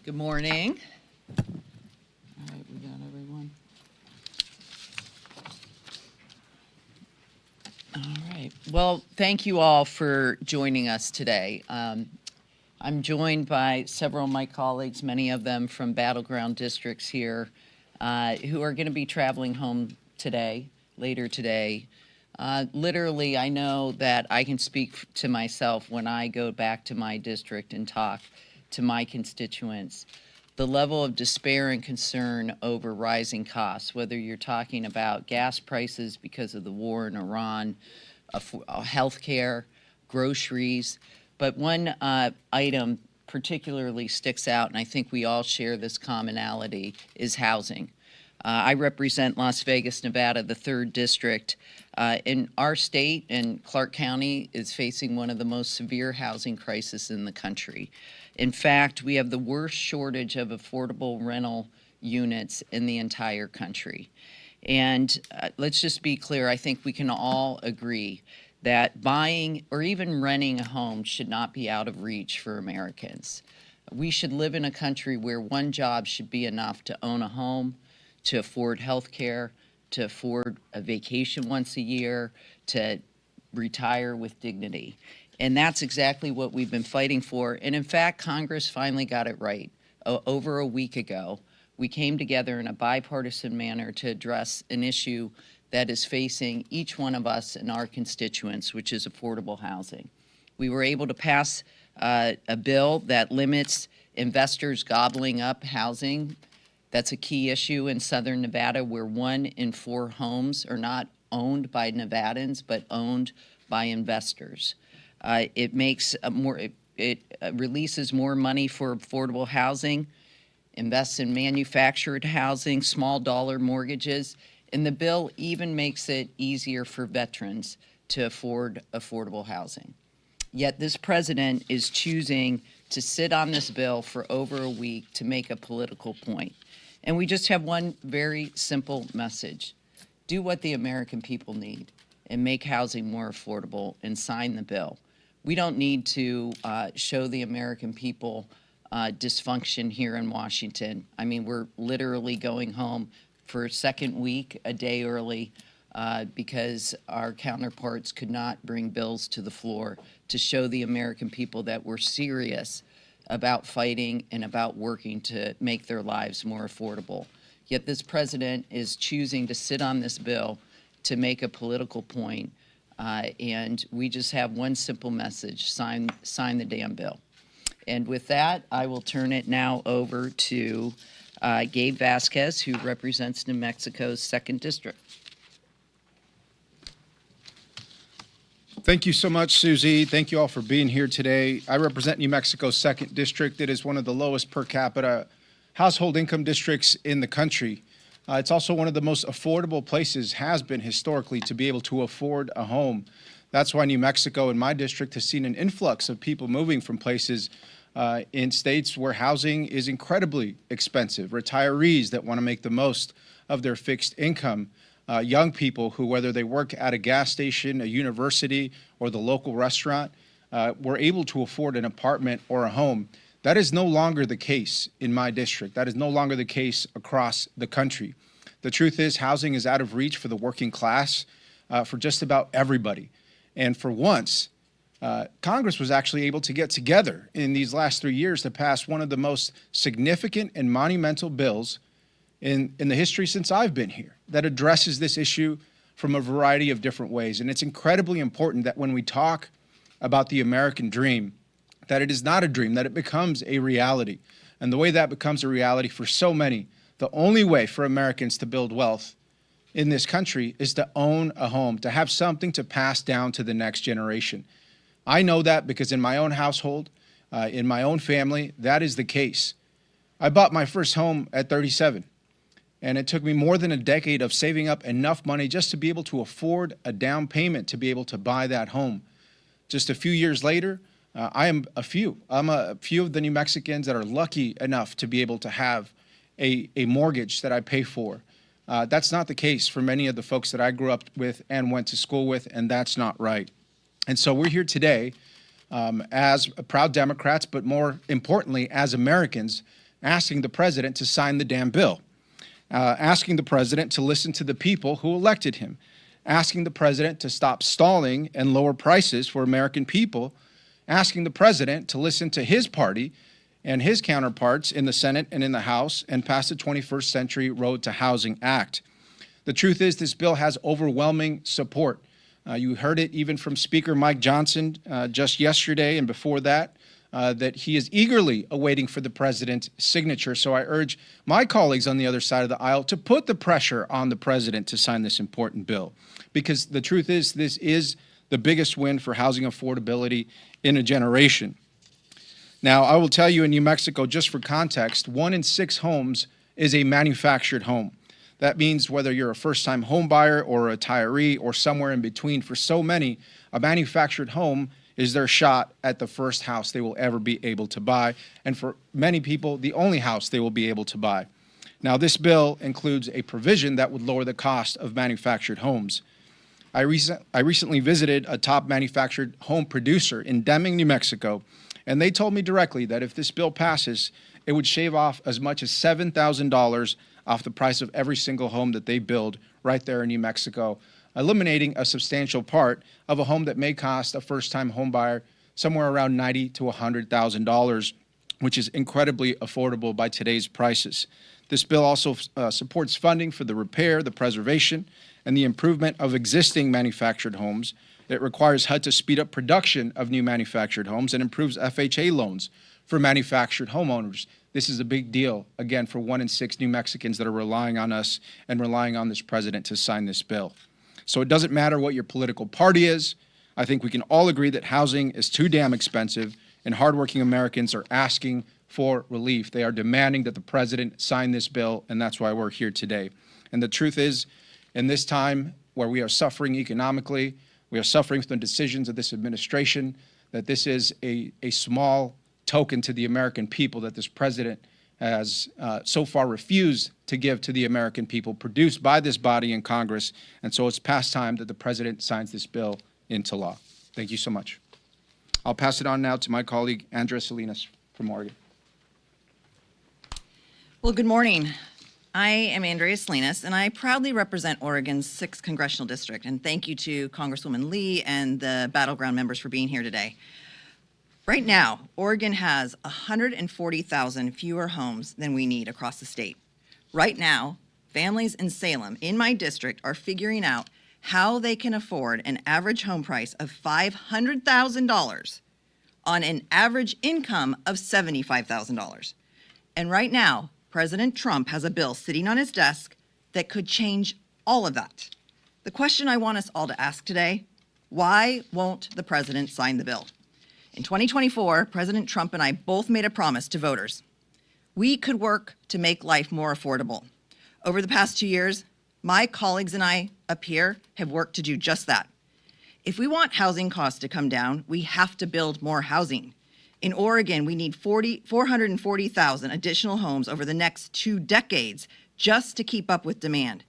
Good morning. All right, we got everyone. All right. Well, thank you all for joining us today. I'm joined by several of my colleagues, many of them from battleground districts here, who are going to be traveling home today, later today. Literally, I know that I can speak to myself when I go back to my district and talk to my constituents. The level of despair and concern over rising costs, whether you're talking about gas prices because of the war in Iran, healthcare, groceries. But one item particularly sticks out, and I think we all share this commonality, is housing. I represent Las Vegas, Nevada, the 3rd District. In our state, and Clark County is facing one of the most severe housing crises in the country. In fact, we have the worst shortage of affordable rental units in the entire country. And let's just be clear, I think we can all agree that buying or even renting a home should not be out of reach for Americans. We should live in a country where one job should be enough to own a home, to afford health care, to afford a vacation once a year, to retire with dignity. And that's exactly what we've been fighting for. And in fact, Congress finally got it right. Over a week ago, we came together in a bipartisan manner to address an issue that is facing each one of us and our constituents, which is affordable housing. We were able to pass a bill that limits investors gobbling up housing. That's a key issue in Southern Nevada, where 1 in 4 homes are not owned by Nevadans, but owned by investors. It releases more money for affordable housing, invests in manufactured housing, small dollar mortgages, and the bill even makes it easier for veterans to afford affordable housing. Yet this president is choosing to sit on this bill for over a week to make a political point. And we just have one very simple message. Do what the American people need and make housing more affordable and sign the bill. We don't need to show the American people dysfunction here in Washington. I mean, we're literally going home for a second week, a day early, because our counterparts could not bring bills to the floor to show the American people that we're serious about fighting and about working to make their lives more affordable. Yet this president is choosing to sit on this bill to make a political point, and we just have one simple message: sign the damn bill. And with that, I will turn it now over to Gabe Vasquez, who represents New Mexico's 2nd District. Thank you so much, Susie. Thank you all for being here today. I represent New Mexico's 2nd District. It is one of the lowest per capita household income districts in the country. It's also one of the most affordable places, has been historically, to be able to afford a home. That's why New Mexico, in my district, has seen an influx of people moving from places in states where housing is incredibly expensive, retirees that want to make the most of their fixed income, young people who, whether they work at a gas station, a university, or the local restaurant, were able to afford an apartment or a home. That is no longer the case in my district. That is no longer the case across the country. The truth is, housing is out of reach for the working class, for just about everybody. And for once, Congress was actually able to get together in these last 3 years to pass one of the most significant and monumental bills in the history since I've been here that addresses this issue from a variety of different ways. And it's incredibly important that when we talk about the American dream, that it is not a dream, that it becomes a reality. And the way that becomes a reality for so many, the only way for Americans to build wealth in this country is to own a home, to have something to pass down to the next generation. I know that because in my own household, in my own family, that is the case. I bought my first home at 37, and it took me more than a decade of saving up enough money just to be able to afford a down payment to be able to buy that home. Just a few years later, I'm a few of the New Mexicans that are lucky enough to be able to have a mortgage that I pay for. That's not the case for many of the folks that I grew up with and went to school with, and that's not right. And so we're here today as proud Democrats, but more importantly, as Americans, asking the president to sign the damn bill, asking the president to listen to the people who elected him, asking the president to stop stalling and lower prices for American people, asking the president to listen to his party and his counterparts in the Senate and in the House and pass the 21st Century Road to Housing Act. The truth is this bill has overwhelming support. You heard it even from Speaker Mike Johnson just yesterday and before that, that he is eagerly awaiting for the president's signature. So I urge my colleagues on the other side of the aisle to put the pressure on the president to sign this important bill. Because the truth is, this is the biggest win for housing affordability in a generation. Now, I will tell you in New Mexico, just for context, 1 in 6 homes is a manufactured home. That means whether you're a first-time home buyer or a retiree or somewhere in between, for so many, a manufactured home is their shot at the first house they will ever be able to buy, and for many people, the only house they will be able to buy. Now, this bill includes a provision that would lower the cost of manufactured homes. I recently visited a top manufactured home producer in Deming, New Mexico, and they told me directly that if this bill passes, it would shave off as much as $7,000 off the price of every single home that they build right there in New Mexico, eliminating a substantial part of a home that may cost a first-time home buyer somewhere around $90,000 to $100,000, which is incredibly affordable by today's prices. This bill also supports funding for the repair, the preservation, and the improvement of existing manufactured homes. It requires HUD to speed up production of new manufactured homes and improves FHA loans for manufactured homeowners. This is a big deal, again, for 1 in 6 New Mexicans that are relying on us and relying on this president to sign this bill. So it doesn't matter what your political party is. I think we can all agree that housing is too damn expensive, and hardworking Americans are asking for relief. They are demanding that the president sign this bill, and that's why we're here today. And the truth is, in this time where we are suffering economically, we are suffering from the decisions of this administration, that this is a small token to the American people that this president has so far refused to give to the American people, produced by this body in Congress. And so it's past time that the president signs this bill into law. Thank you so much. I'll pass it on now to my colleague, Andrea Salinas from Oregon. Well, good morning. I am Andrea Salinas, and I proudly represent Oregon's 6th Congressional District. And thank you to Congresswoman Lee and the Battleground members for being here today. Right now, Oregon has 140,000 fewer homes than we need across the state. Right now, families in Salem, in my district, are figuring out how they can afford an average home price of $500,000 on an average income of $75,000. And right now, President Trump has a bill sitting on his desk that could change all of that. The question I want us all to ask today, why won't the president sign the bill? In 2024, President Trump and I both made a promise to voters. We could work to make life more affordable. Over the past 2 years, my colleagues and I up here have worked to do just that. If we want housing costs to come down, we have to build more housing. In Oregon, we need 440,000 additional homes over the next 2 decades just to keep up with demand.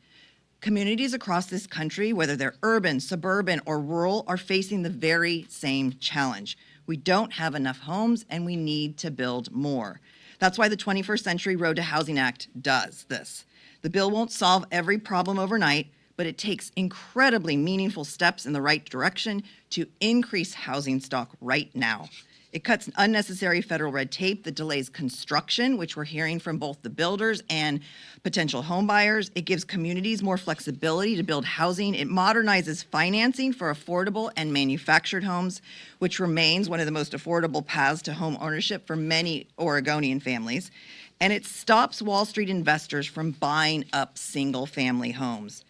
Communities across this country, whether they're urban, suburban, or rural, are facing the very same challenge. We don't have enough homes, and we need to build more. That's why the 21st Century Road to Housing Act does this. The bill won't solve every problem overnight, but it takes incredibly meaningful steps in the right direction to increase housing stock right now. It cuts unnecessary federal red tape that delays construction, which we're hearing from both the builders and potential home buyers. It gives communities more flexibility to build housing. It modernizes financing for affordable and manufactured homes, which remains one of the most affordable paths to home ownership for many Oregonian families. And it stops Wall Street investors from buying up single-family homes.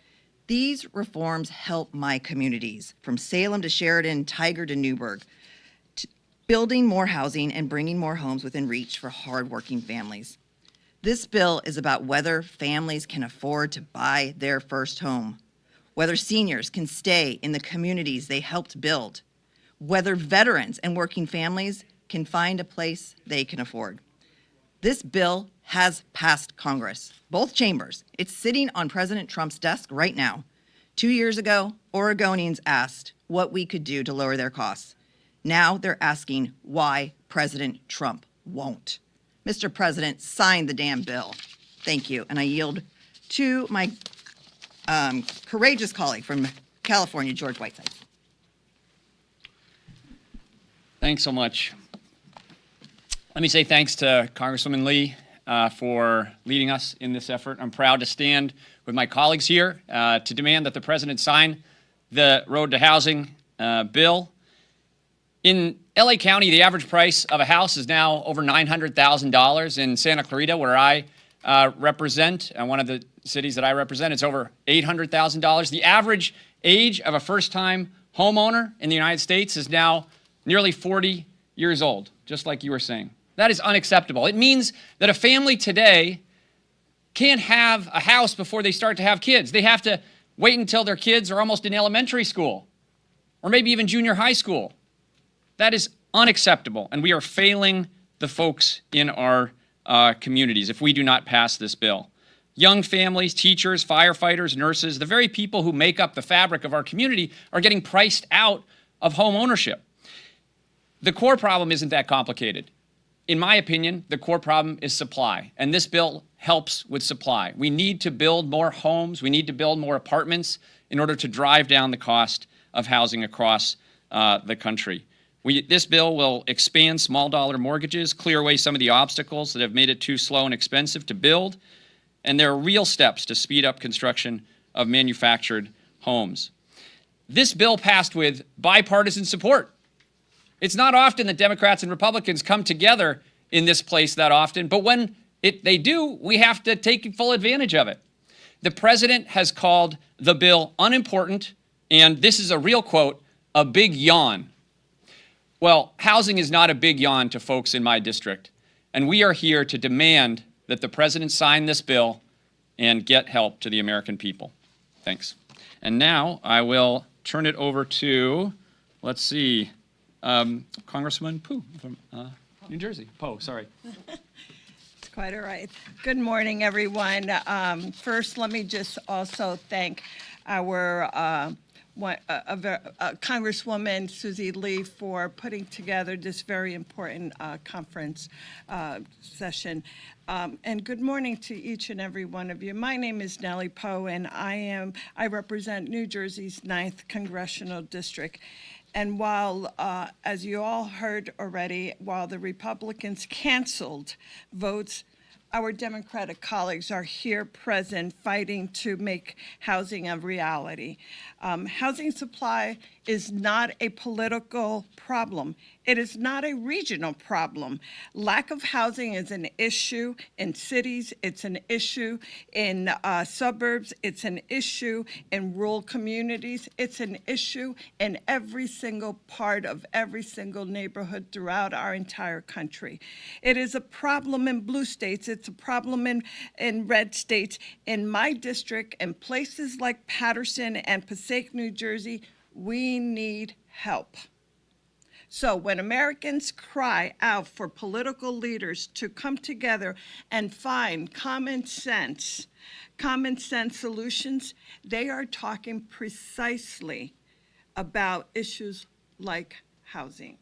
These reforms help my communities, from Salem to Sheridan, Tiger to Newburgh, building more housing and bringing more homes within reach for hardworking families. This bill is about whether families can afford to buy their first home, whether seniors can stay in the communities they helped build, whether veterans and working families can find a place they can afford. This bill has passed Congress, both chambers. It's sitting on President Trump's desk right now. 2 years ago, Oregonians asked what we could do to lower their costs. Now they're asking why President Trump won't. Mr. President, sign the damn bill. Thank you. And I yield to my courageous colleague from California, George Whiteside. Thanks so much. Let me say thanks to Congresswoman Lee for leading us in this effort. I'm proud to stand with my colleagues here to demand that the President sign the Road to Housing bill. In LA County, the average price of a house is now over $900,000. In Santa Clarita, where I represent, one of the cities that I represent, it's over $800,000. The average age of a first-time homeowner in the United States is now nearly 40 years old, just like you were saying. That is unacceptable. It means that a family today can't have a house before they start to have kids. They have to wait until their kids are almost in elementary school or maybe even junior high school. That is unacceptable, and we are failing the folks in our communities if we do not pass this bill. Young families, teachers, firefighters, nurses, the very people who make up the fabric of our community are getting priced out of home ownership. The core problem isn't that complicated. In my opinion, the core problem is supply, and this bill helps with supply. We need to build more homes. We need to build more apartments in order to drive down the cost of housing across the country. This bill will expand small dollar mortgages, clear away some of the obstacles that have made it too slow and expensive to build, and there are real steps to speed up construction of manufactured homes. This bill passed with bipartisan support. It's not often that Democrats and Republicans come together in this place that often, but when they do, we have to take full advantage of it. The President has called the bill unimportant, and this is a real quote, a big yawn. Well, housing is not a big yawn to folks in my district, and we are here to demand that the President sign this bill and get help to the American people. Thanks. And now I will turn it over to, let's see, Congressman Poe from New Jersey. Poe, sorry. It's quite all right. Good morning, everyone. First, let me just also thank our Congresswoman Susie Lee for putting together this very important conference session. And good morning to each and every one of you. My name is Nellie Poe, and I represent New Jersey's 9th Congressional District. And while, as you all heard already, while the Republicans canceled votes, our Democratic colleagues are here present fighting to make housing a reality. Housing supply is not a political problem. It is not a regional problem. Lack of housing is an issue in cities. It's an issue in suburbs. It's an issue in rural communities. It's an issue in every single part of every single neighborhood throughout our entire country. It is a problem in blue states. It's a problem in red states. In my district, in places like Paterson and Passaic, New Jersey, we need help. So when Americans cry out for political leaders to come together and find common sense solutions, they are talking precisely about issues like housing.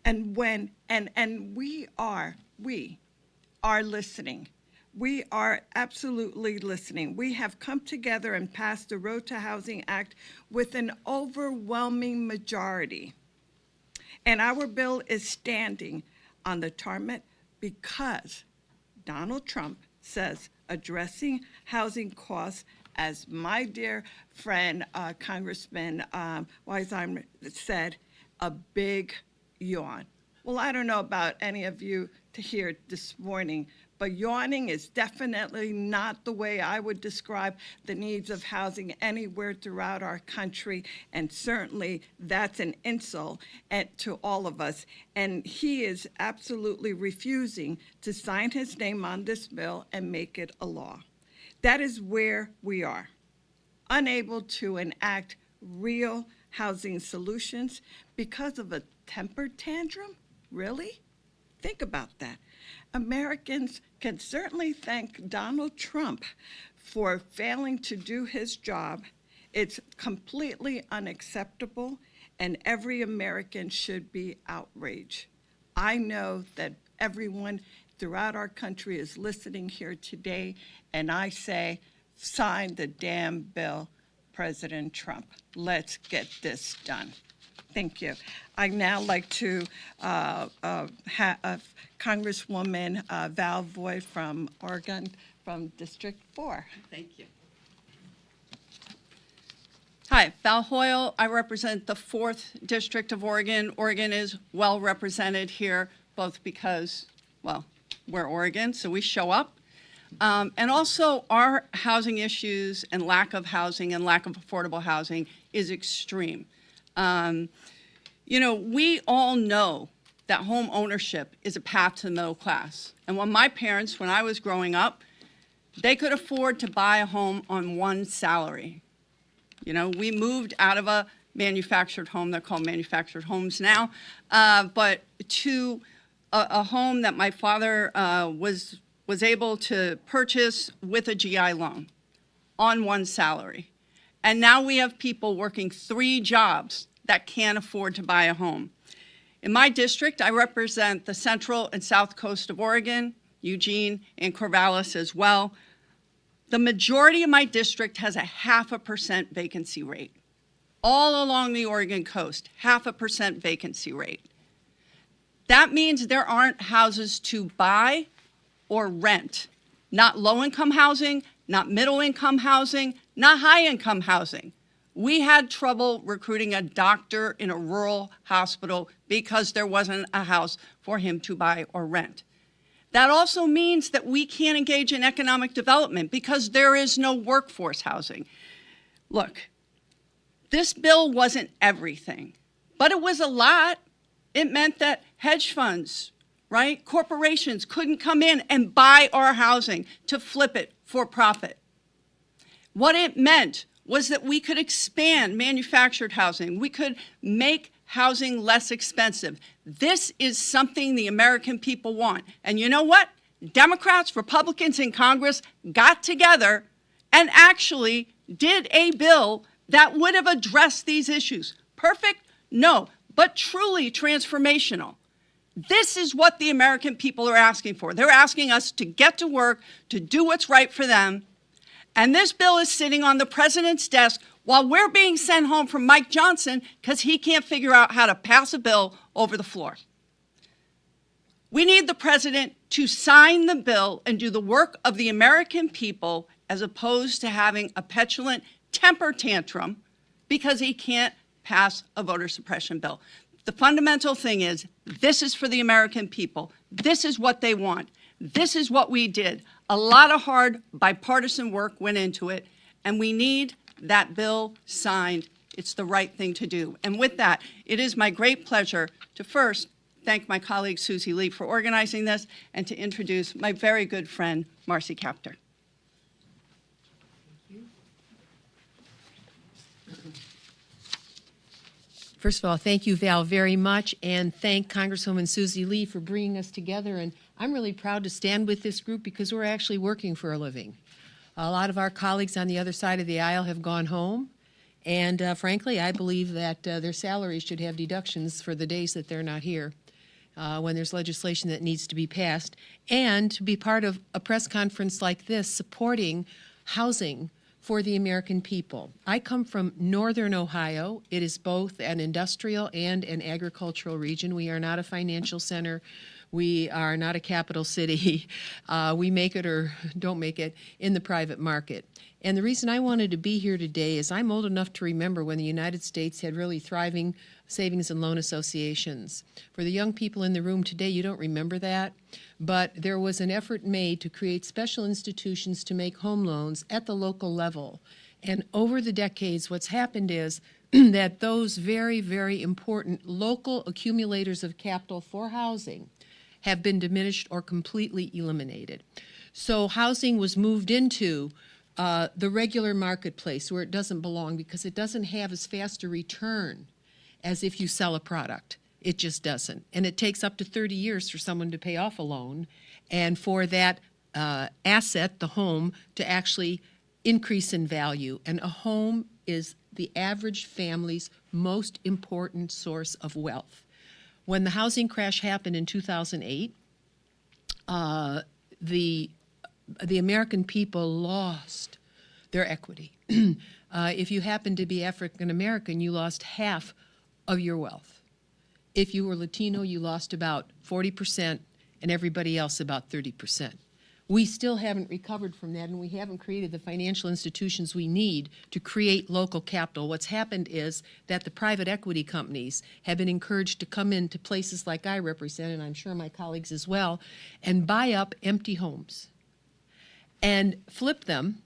And we are listening. We are absolutely listening. We have come together and passed the Road to Housing Act with an overwhelming majority. And our bill is standing on the tarmac because Donald Trump says addressing housing costs, as my dear friend, Congressman Weisheimer said, a big yawn. Well, I don't know about any of you to hear it this morning, but yawning is definitely not the way I would describe the needs of housing anywhere throughout our country, and certainly that's an insult to all of us. And he is absolutely refusing to sign his name on this bill and make it a law. That is where we are, unable to enact real housing solutions because of a temper tantrum? Really? Think about that. Americans can certainly thank Donald Trump for failing to do his job. It's completely unacceptable, and every American should be outraged. I know that everyone throughout our country is listening here today, and I say, sign the damn bill, President Trump. Let's get this done. Thank you. I'd now like to have Congresswoman Val Voigt from Oregon, from District 4. Thank you. Hi, Val Hoyle. I represent the 4th District of Oregon. Oregon is well represented here, both because, well, we're Oregon, so we show up. And also our housing issues and lack of housing and lack of affordable housing is extreme. You know, we all know that home ownership is a path to the middle class. And when my parents, when I was growing up, they could afford to buy a home on one salary. You know, we moved out of a manufactured home, they're called manufactured homes now, but to a home that my father was able to purchase with a GI loan on one salary. And now we have people working 3 jobs that can't afford to buy a home. In my district, I represent the central and south coast of Oregon, Eugene, and Corvallis as well. The majority of my district has a 0.5% vacancy rate. All along the Oregon coast, 0.5% vacancy rate. That means there aren't houses to buy or rent. Not low-income housing, not middle-income housing, not high-income housing. We had trouble recruiting a doctor in a rural hospital because there wasn't a house for him to buy or rent. That also means that we can't engage in economic development because there is no workforce housing. Look, this bill wasn't everything, but it was a lot. It meant that hedge funds, right, corporations couldn't come in and buy our housing to flip it for profit. What it meant was that we could expand manufactured housing. We could make housing less expensive. This is something the American people want. And you know what? Democrats, Republicans in Congress got together and actually did a bill that would have addressed these issues. Perfect? No, but truly transformational. This is what the American people are asking for. They're asking us to get to work, to do what's right for them. And this bill is sitting on the president's desk while we're being sent home from Mike Johnson because he can't figure out how to pass a bill over the floor. We need the president to sign the bill and do the work of the American people as opposed to having a petulant temper tantrum because he can't pass a voter suppression bill. The fundamental thing is this is for the American people. This is what they want. This is what we did. A lot of hard bipartisan work went into it, and we need that bill signed. It's the right thing to do. And with that, it is my great pleasure to first thank my colleague Susie Lee for organizing this and to introduce my very good friend, Marcy Kaptur. First of all, thank you, Val, very much, and thank Congresswoman Susie Lee for bringing us together. And I'm really proud to stand with this group because we're actually working for a living. A lot of our colleagues on the other side of the aisle have gone home, and frankly, I believe that their salaries should have deductions for the days that they're not here when there's legislation that needs to be passed, and to be part of a press conference like this supporting housing for the American people. I come from northern Ohio. It is both an industrial and an agricultural region. We are not a financial center. We are not a capital city. We make it or don't make it in the private market. And the reason I wanted to be here today is I'm old enough to remember when the United States had really thriving savings and loan associations. For the young people in the room today, you don't remember that, but there was an effort made to create special institutions to make home loans at the local level. And over the decades, what's happened is that those very, very important local accumulators of capital for housing have been diminished or completely eliminated. So housing was moved into the regular marketplace where it doesn't belong because it doesn't have as fast a return as if you sell a product. It just doesn't. And it takes up to 30 years for someone to pay off a loan and for that asset, the home, to actually increase in value. And a home is the average family's most important source of wealth. When the housing crash happened in 2008, the American people lost their equity. If you happened to be African American, you lost half of your wealth. If you were Latino, you lost about 40%, and everybody else about 30%. We still haven't recovered from that, and we haven't created the financial institutions we need to create local capital. What's happened is that the private equity companies have been encouraged to come into places like I represent, and I'm sure my colleagues as well, and buy up empty homes and flip them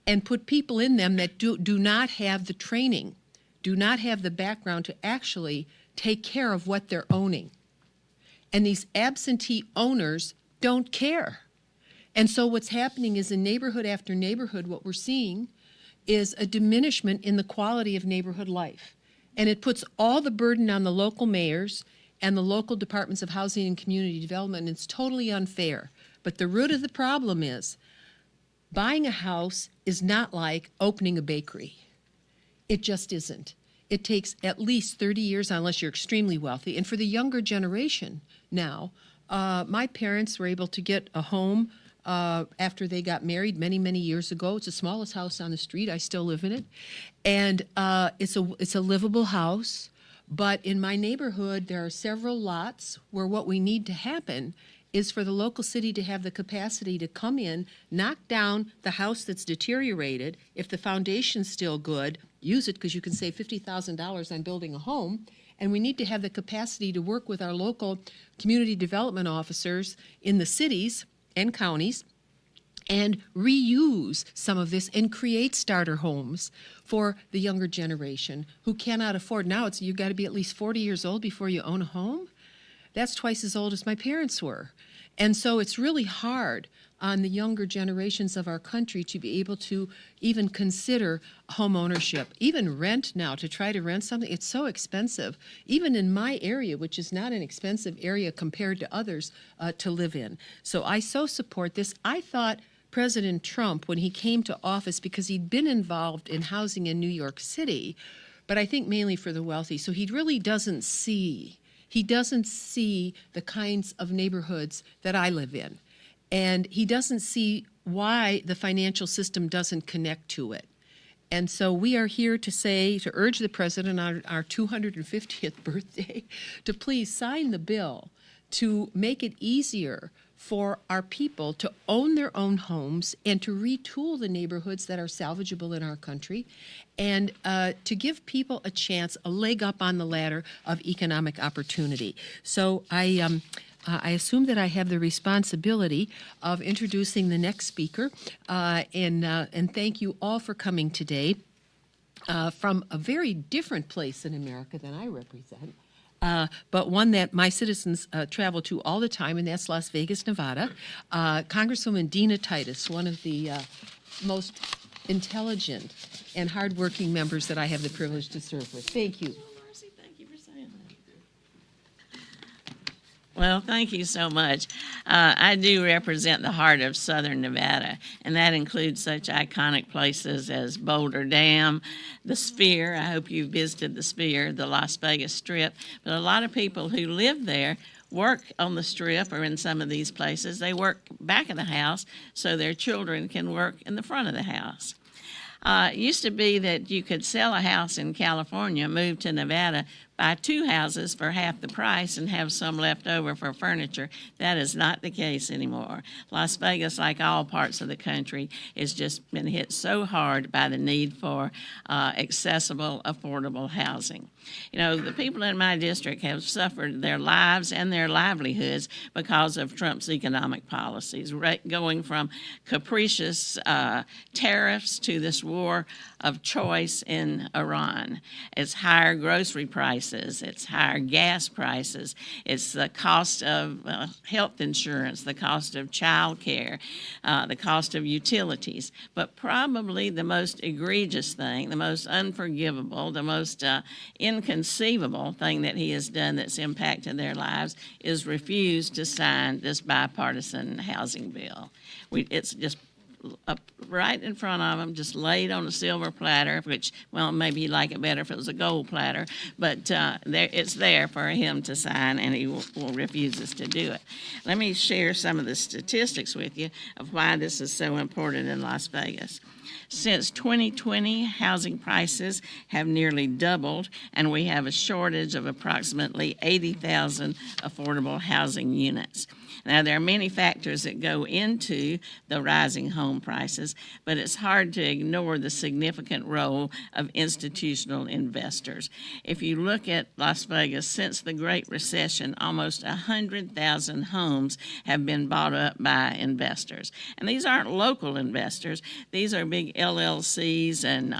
and put people in them that do not have the training, do not have the background to actually take care of what they're owning. And these absentee owners don't care. And so what's happening is in neighborhood after neighborhood, what we're seeing is a diminishment in the quality of neighborhood life. And it puts all the burden on the local mayors and the local departments of housing and community development, and it's totally unfair. But the root of the problem is buying a house is not like opening a bakery. It just isn't. It takes at least 30 years unless you're extremely wealthy. And for the younger generation now, my parents were able to get a home after they got married many, many years ago. It's the smallest house on the street. I still live in it. And it's a livable house. But in my neighborhood, there are several lots where what we need to happen is for the local city to have the capacity to come in, knock down the house that's deteriorated. If the foundation's still good, use it because you can save $50,000 on building a home. And we need to have the capacity to work with our local community development officers in the cities and counties and reuse some of this and create starter homes for the younger generation who cannot afford. Now you've got to be at least 40 years old before you own a home. That's twice as old as my parents were. And so it's really hard on the younger generations of our country to be able to even consider home ownership, even rent now. To try to rent something, it's so expensive, even in my area, which is not an expensive area compared to others to live in. So I so support this. I thought President Trump, when he came to office, because he'd been involved in housing in New York City, but I think mainly for the wealthy, so he really doesn't see the kinds of neighborhoods that I live in. And he doesn't see why the financial system doesn't connect to it. And so we are here to urge the president on our 250th birthday to please sign the bill to make it easier for our people to own their own homes and to retool the neighborhoods that are salvageable in our country, and to give people a chance, a leg up on the ladder of economic opportunity. So I assume that I have the responsibility of introducing the next speaker, and thank you all for coming today from a very different place in America than I represent. But one that my citizens travel to all the time, and that's Las Vegas, Nevada. Congresswoman D-Nev, one of the most intelligent and hardworking members that I have the privilege to serve with. Thank you. Marcy, thank you for saying that. Well, thank you so much. I do represent the heart of Southern Nevada, and that includes such iconic places as Boulder Dam, the Sphere. I hope you visited the Sphere, the Las Vegas Strip. But a lot of people who live there work on the Strip or in some of these places. They work back of the house so their children can work in the front of the house. It used to be that you could sell a house in California, move to Nevada, buy two houses for half the price and have some left over for furniture. That is not the case anymore. Las Vegas, like all parts of the country, has just been hit so hard by the need for accessible, affordable housing. You know, the people in my district have suffered their lives and their livelihoods because of Trump's economic policies, going from capricious tariffs to this war of choice in Iran. It's higher grocery prices, it's higher gas prices, it's the cost of health insurance, the cost of child care, the cost of utilities. But probably the most egregious thing, the most unforgivable, the most inconceivable thing that he has done that's impacted their lives is refuse to sign this bipartisan housing bill. It's just up right in front of him, just laid on a silver platter, which, well, maybe he'd like it better if it was a gold platter, but it's there for him to sign, and he refuses to do it. Let me share some of the statistics with you of why this is so important in Las Vegas. Since 2020, housing prices have nearly doubled, and we have a shortage of approximately 80,000 affordable housing units. Now, there are many factors that go into the rising home prices, but it's hard to ignore the significant role of institutional investors. If you look at Las Vegas, since the Great Recession, almost 100,000 homes have been bought up by investors. And these aren't local investors. These are big LLCs and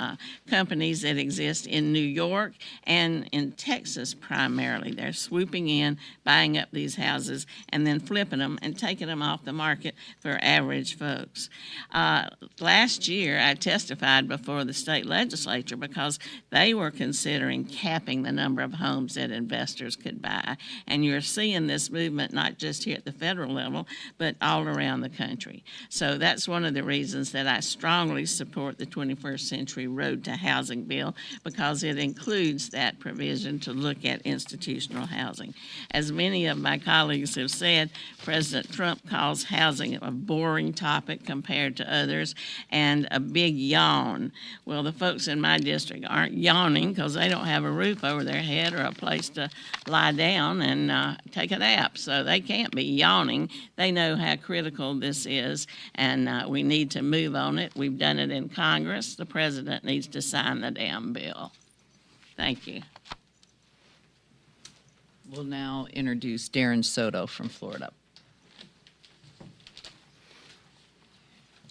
companies that exist in New York and in Texas primarily. They're swooping in, buying up these houses, and then flipping them and taking them off the market for average folks. Last year, I testified before the state legislature because they were considering capping the number of homes that investors could buy. And you're seeing this movement not just here at the federal level, but all around the country. So that's one of the reasons that I strongly support the 21st Century Road to Housing bill, because it includes that provision to look at institutional housing. As many of my colleagues have said, President Trump calls housing a boring topic compared to others and a big yawn. Well, the folks in my district aren't yawning because they don't have a roof over their head or a place to lie down and take a nap. So they can't be yawning. They know how critical this is, and we need to move on it. We've done it in Congress. The president needs to sign the damn bill. Thank you. We'll now introduce Darren Soto from Florida.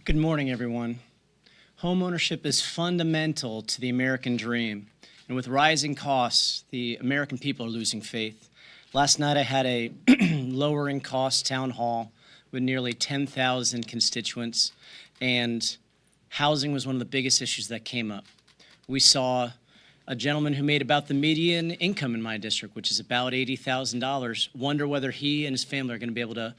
Good morning, everyone. Homeownership is fundamental to the American dream, and with rising costs, the American people are losing faith. Last night, I had a lowering cost town hall with nearly 10,000 constituents, and housing was one of the biggest issues that came up. We saw a gentleman who made about the median income in my district, which is about $80,000, wonder whether he and his family are going to be able to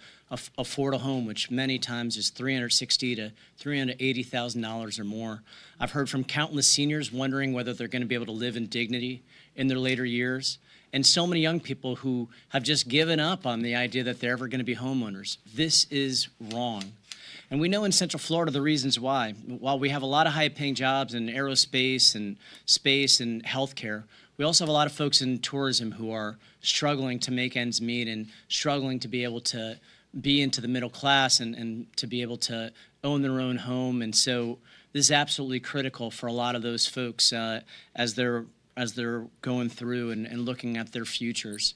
afford a home, which many times is $360,000 to $380,000 or more. I've heard from countless seniors wondering whether they're going to be able to live in dignity in their later years, and so many young people who have just given up on the idea that they're ever going to be homeowners. This is wrong. And we know in Central Florida the reasons why. While we have a lot of high-paying jobs in aerospace and space and healthcare, we also have a lot of folks in tourism who are struggling to make ends meet and struggling to be able to be into the middle class and to be able to own their own home. And so this is absolutely critical for a lot of those folks as they're going through and looking at their futures.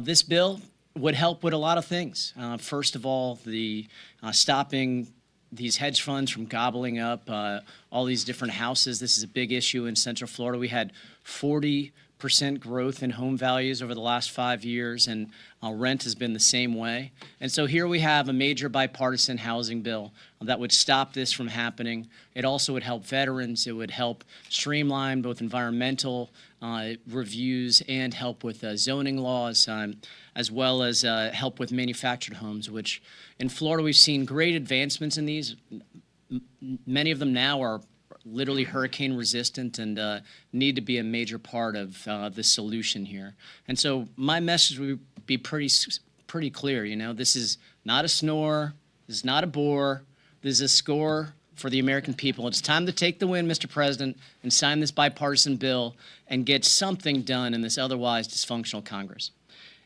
This bill would help with a lot of things. First of all, the stopping these hedge funds from gobbling up all these different houses. This is a big issue in Central Florida. We had 40% growth in home values over the last 5 years, and rent has been the same way. And so here we have a major bipartisan housing bill that would stop this from happening. It also would help veterans. It would help streamline both environmental reviews and help with zoning laws, as well as help with manufactured homes, which in Florida we've seen great advancements in these. Many of them now are literally hurricane resistant and need to be a major part of the solution here. And so my message would be pretty clear. You know, this is not a snore, this is not a bore, this is a score for the American people. It's time to take the win, Mr. President, and sign this bipartisan bill and get something done in this otherwise dysfunctional Congress.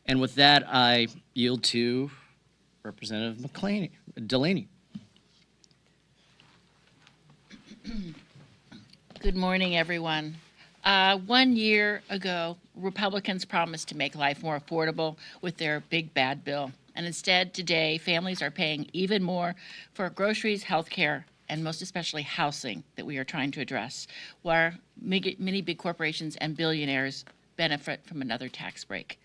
And with that, I yield to Representative Delaney. Good morning, everyone. 1 year ago, Republicans promised to make life more affordable with their big bad bill. And instead, today, families are paying even more for groceries, health care, and most especially housing that we are trying to address, where many big corporations and billionaires benefit from another tax break.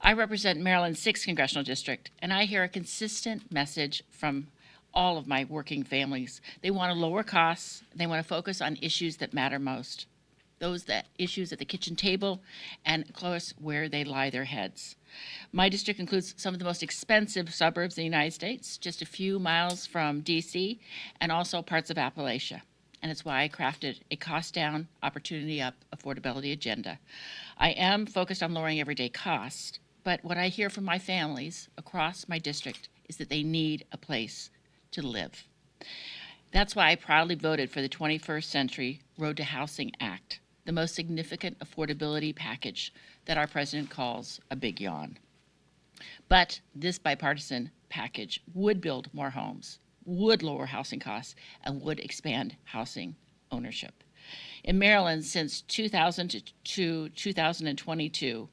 I represent Maryland's 6th congressional district, and I hear a consistent message from all of my working families. They want to lower costs. They want to focus on issues that matter most. issues at the kitchen table, and of course, where they lie their heads. My district includes some of the most expensive suburbs in the United States, just a few miles from DC, and also parts of Appalachia. And it's why I crafted a cost down, opportunity up, affordability agenda. I am focused on lowering everyday costs, but what I hear from my families across my district is that they need a place to live. That's why I proudly voted for the 21st Century Road to Housing Act, the most significant affordability package that our president calls a big yawn. But this bipartisan package would build more homes, would lower housing costs, and would expand housing ownership. In Maryland, since 2000 to 2022,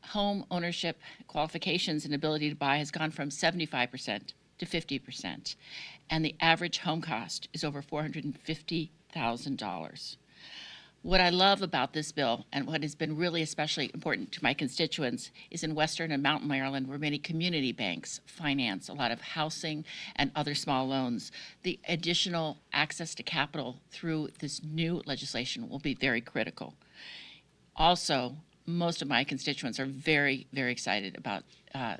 home ownership qualifications and ability to buy has gone from 75% to 50%, and the average home cost is over $450,000. What I love about this bill, and what has been really especially important to my constituents, is in Western and Mountain Maryland, where many community banks finance a lot of housing and other small loans. The additional access to capital through this new legislation will be very critical. Also, most of my constituents are very, very excited about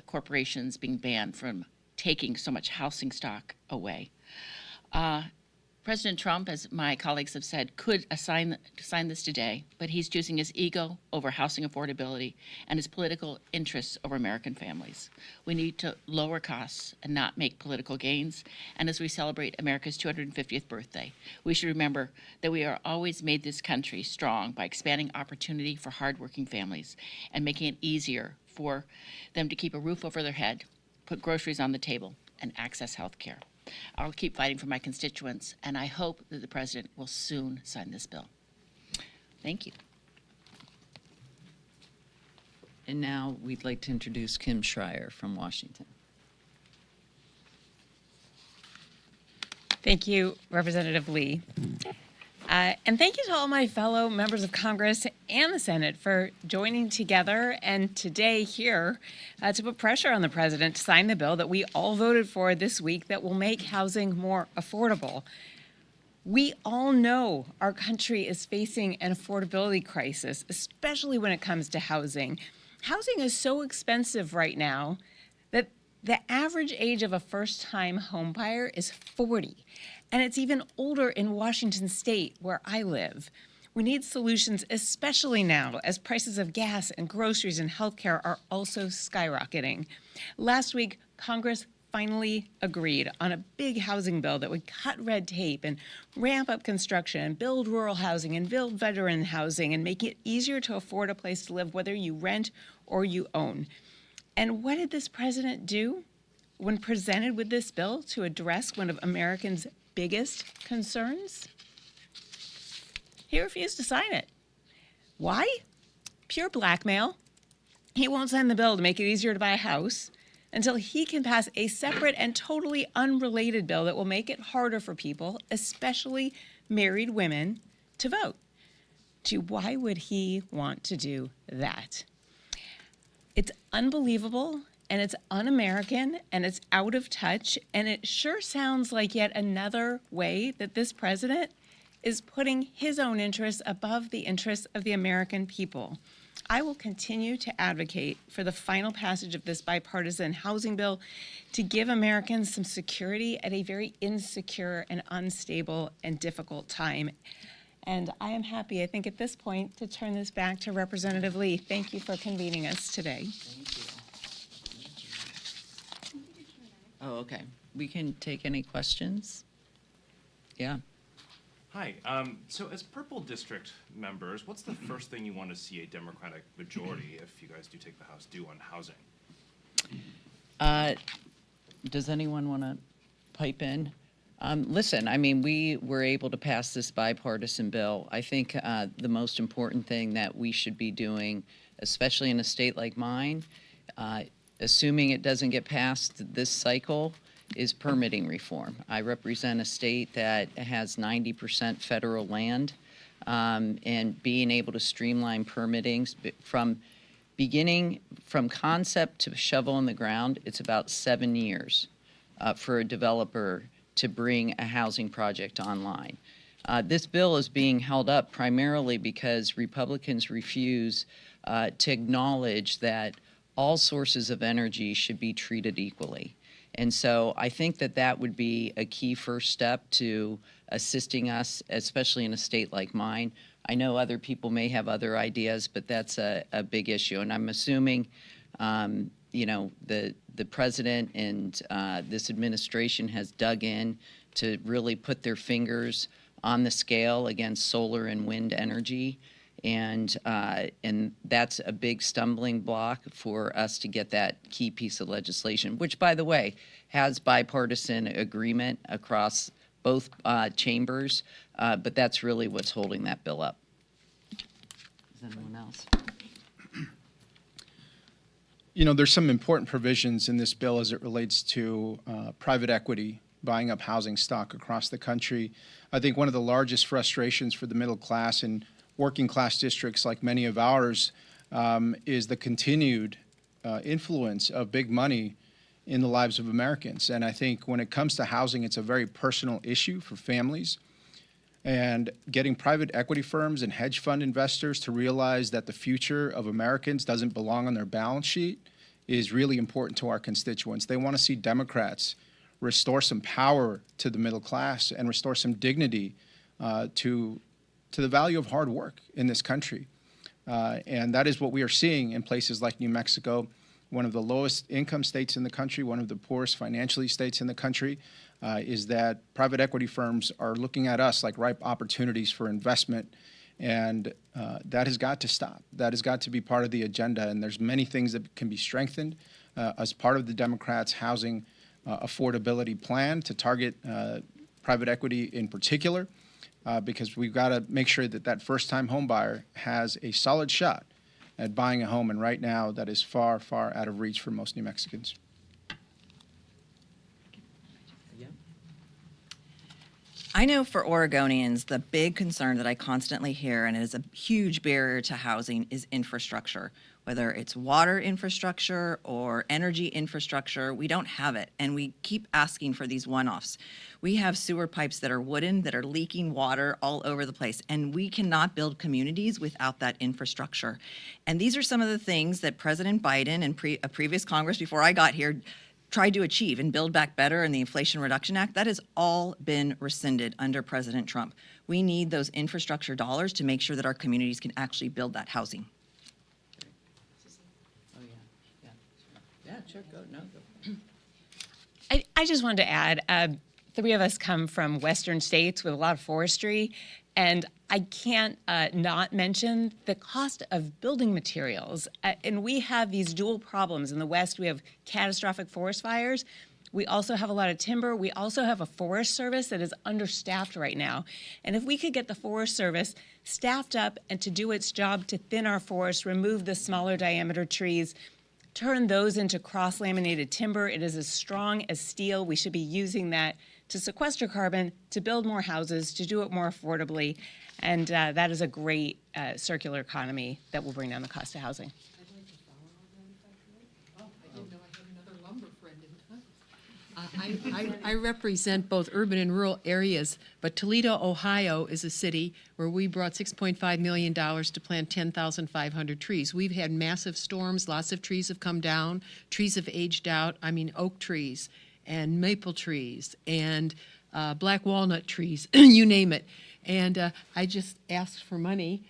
corporations being banned from taking so much housing stock away. President Trump, as my colleagues have said, could sign this today, but he's choosing his ego over housing affordability and his political interests over American families. We need to lower costs and not make political gains. And as we celebrate America's 250th birthday, we should remember that we are always made this country strong by expanding opportunity for hardworking families and making it easier for them to keep a roof over their head, put groceries on the table, and access health care. I'll keep fighting for my constituents, and I hope that the president will soon sign this bill. Thank you. And now we'd like to introduce Kim Schreier from Washington. Thank you, Representative Lee. And thank you to all my fellow members of Congress and the Senate for joining together and today here to put pressure on the president to sign the bill that we all voted for this week that will make housing more affordable. We all know our country is facing an affordability crisis, especially when it comes to housing. Housing is so expensive right now that the average age of a first-time home buyer is 40. And it's even older in Washington State, where I live. We need solutions, especially now, as prices of gas and groceries and healthcare are also skyrocketing. Last week, Congress finally agreed on a big housing bill that would cut red tape and ramp up construction and build rural housing and build veteran housing and make it easier to afford a place to live, whether you rent or you own. And what did this president do when presented with this bill to address one of Americans' biggest concerns? He refused to sign it. Why? Pure blackmail. He won't sign the bill to make it easier to buy a house until he can pass a separate and totally unrelated bill that will make it harder for people, especially married women, to vote. Why would he want to do that? It's unbelievable, and it's un-American, and it's out of touch, and it sure sounds like yet another way that this president is putting his own interests above the interests of the American people. I will continue to advocate for the final passage of this bipartisan housing bill to give Americans some security at a very insecure and unstable and difficult time. And I am happy, I think at this point, to turn this back to Representative Lee. Thank you for convening us today. Oh, okay. We can take any questions? Yeah. Hi. So as Purple District members, what's the first thing you want to see a Democratic majority, if you guys do take the House, do on housing? Does anyone want to pipe in? Listen, I mean, we were able to pass this bipartisan bill. I think the most important thing that we should be doing, especially in a state like mine, assuming it doesn't get passed this cycle, is permitting reform. I represent a state that has 90% federal land, and being able to streamline permitting from concept to shovel in the ground, it's about 7 years for a developer to bring a housing project online. This bill is being held up primarily because Republicans refuse to acknowledge that all sources of energy should be treated equally. And so I think that that would be a key first step to assisting us, especially in a state like mine. I know other people may have other ideas, but that's a big issue. And I'm assuming, you know, the president and this administration has dug in to really put their fingers on the scale against solar and wind energy. And that's a big stumbling block for us to get that key piece of legislation, which, by the way, has bipartisan agreement across both chambers, but that's really what's holding that bill up. Is anyone else? You know, there's some important provisions in this bill as it relates to private equity buying up housing stock across the country. I think one of the largest frustrations for the middle class and working class districts like many of ours is the continued influence of big money in the lives of Americans. And I think when it comes to housing, it's a very personal issue for families. And getting private equity firms and hedge fund investors to realize that the future of Americans doesn't belong on their balance sheet is really important to our constituents. They want to see Democrats restore some power to the middle class and restore some dignity to the value of hard work in this country. And that is what we are seeing in places like New Mexico, one of the lowest income states in the country, one of the poorest financially states in the country, is that private equity firms are looking at us like ripe opportunities for investment. And that has got to stop. That has got to be part of the agenda. And there's many things that can be strengthened as part of the Democrats' housing affordability plan to target private equity in particular, because we've got to make sure that that first-time home buyer has a solid shot at buying a home. And right now, that is far, far out of reach for most New Mexicans. I know for Oregonians, the big concern that I constantly hear, and it is a huge barrier to housing, is infrastructure. Whether it's water infrastructure or energy infrastructure, we don't have it, and we keep asking for these one-offs. We have sewer pipes that are wooden, that are leaking water all over the place, and we cannot build communities without that infrastructure. And these are some of the things that President Biden and a previous Congress before I got here tried to achieve and Build Back Better and the Inflation Reduction Act. That has all been rescinded under President Trump. We need those infrastructure dollars to make sure that our communities can actually build that housing. Oh, yeah. Yeah, sure, go, no, go. I just wanted to add, three of us come from Western states with a lot of forestry, and I can't not mention the cost of building materials. And we have these dual problems. In the West, we have catastrophic forest fires. We also have a lot of timber. We also have a Forest Service that is understaffed right now. And if we could get the Forest Service staffed up and to do its job to thin our forests, remove the smaller diameter trees, turn those into cross-laminated timber, it is as strong as steel. We should be using that to sequester carbon, to build more houses, to do it more affordably. And that is a great circular economy that will bring down the cost of housing. I'd like to follow on that if I could. I didn't know I had another lumber friend in town. I represent both urban and rural areas, but Toledo, Ohio is a city where we brought $6.5 million to plant 10,500 trees. We've had massive storms, lots of trees have come down, trees have aged out, oak trees and maple trees and black walnut trees, you name it. And I just asked for money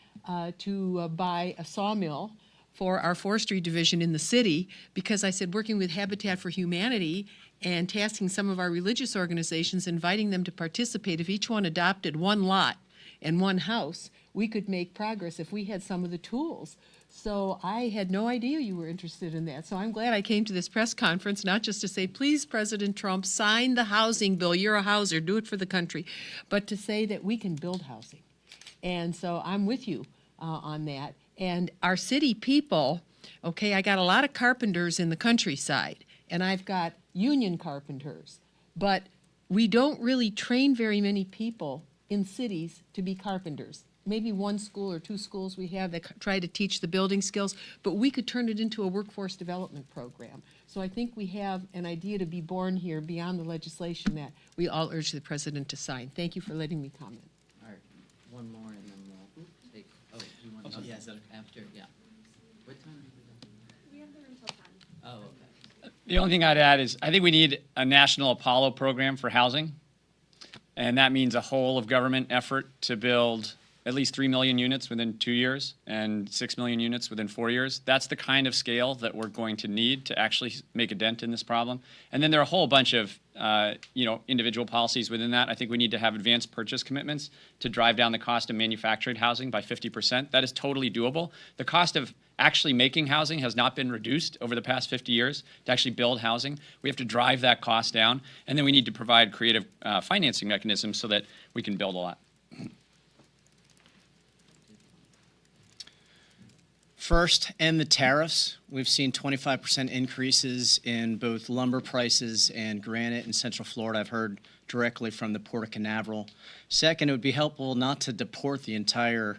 to buy a sawmill for our forestry division in the city, because I said, working with Habitat for Humanity and tasking some of our religious organizations, inviting them to participate, if each one adopted one lot and one house, we could make progress if we had some of the tools. So I had no idea you were interested in that. So I'm glad I came to this press conference, not just to say, please, President Trump, sign the housing bill. You're a houser, do it for the country, but to say that we can build housing. And so I'm with you on that. And our city people, okay, I got a lot of carpenters in the countryside, and I've got union carpenters, but we don't really train very many people in cities to be carpenters. Maybe one school or two schools we have that try to teach the building skills, but we could turn it into a workforce development program. So I think we have an idea to be born here beyond the legislation that we all urge the president to sign. Thank you for letting me comment. All one more and then we'll take, oh, you want to, yes, after, yeah. What time do we have the room till 10. Oh, okay. The only thing I'd add is I think we need a national Apollo program for housing. And that means a whole of government effort to build at least 3 million units within 2 years and 6 million units within 4 years. That's the kind of scale that we're going to need to actually make a dent in this problem. And then there are a whole bunch of individual policies within that. I think we need to have advanced purchase commitments to drive down the cost of manufactured housing by 50%. That is totally doable. The cost of actually making housing has not been reduced over the past 50 years to actually build housing. We have to drive that cost down. And then we need to provide creative financing mechanisms so that we can build a lot. First, end the tariffs. We've seen 25% increases in both lumber prices and granite in Central Florida. I've heard directly from the Port of Canaveral. Second, it would be helpful not to deport the entire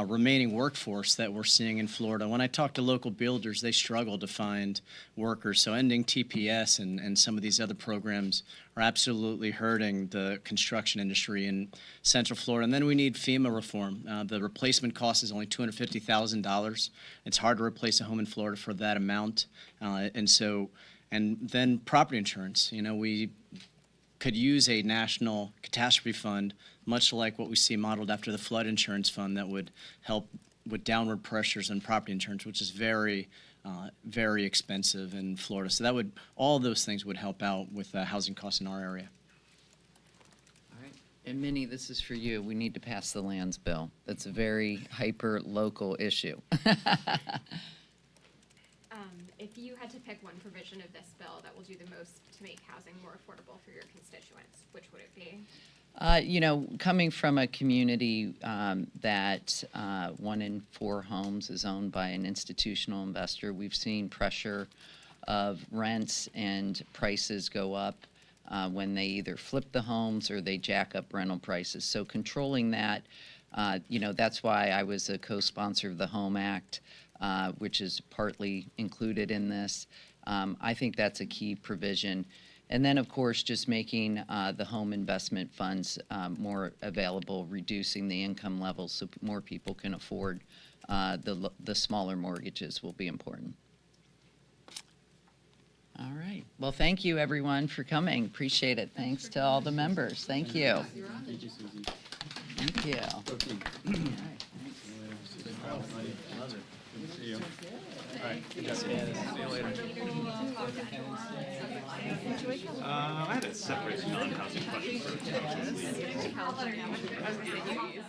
remaining workforce that we're seeing in Florida. When I talk to local builders, they struggle to find workers. So ending TPS and some of these other programs are absolutely hurting the construction industry in Central Florida. And then we need FEMA reform. The replacement cost is only $250,000. It's hard to replace a home in Florida for that amount. And then property insurance. We could use a national catastrophe fund, much like what we see modeled after the flood insurance fund, that would help with downward pressures on property insurance, which is very, very expensive in Florida. So all of those things would help out with housing costs in our area. All right. And Minnie, this is for you. We need to pass the lands bill. That's a very hyper-local issue. If you had to pick one provision of this bill that will do the most to make housing more affordable for your constituents, which would it be? Coming from a community that 1 in 4 homes is owned by an institutional investor, we've seen pressure of rents and prices go up when they either flip the homes or they jack up rental prices. So controlling that, that's why I was a co-sponsor of the Home Act, which is partly included in this. I think that's a key provision. And then, of course, just making the home investment funds more available, reducing the income levels so more people can afford the smaller mortgages will be important. All right. Well, thank you, everyone, for coming. Appreciate it. Thanks to all the members. Thank you. Thank you, Susie. Thank you. All right. See you. All right. Good job. See you later. I had a separate non-housing question for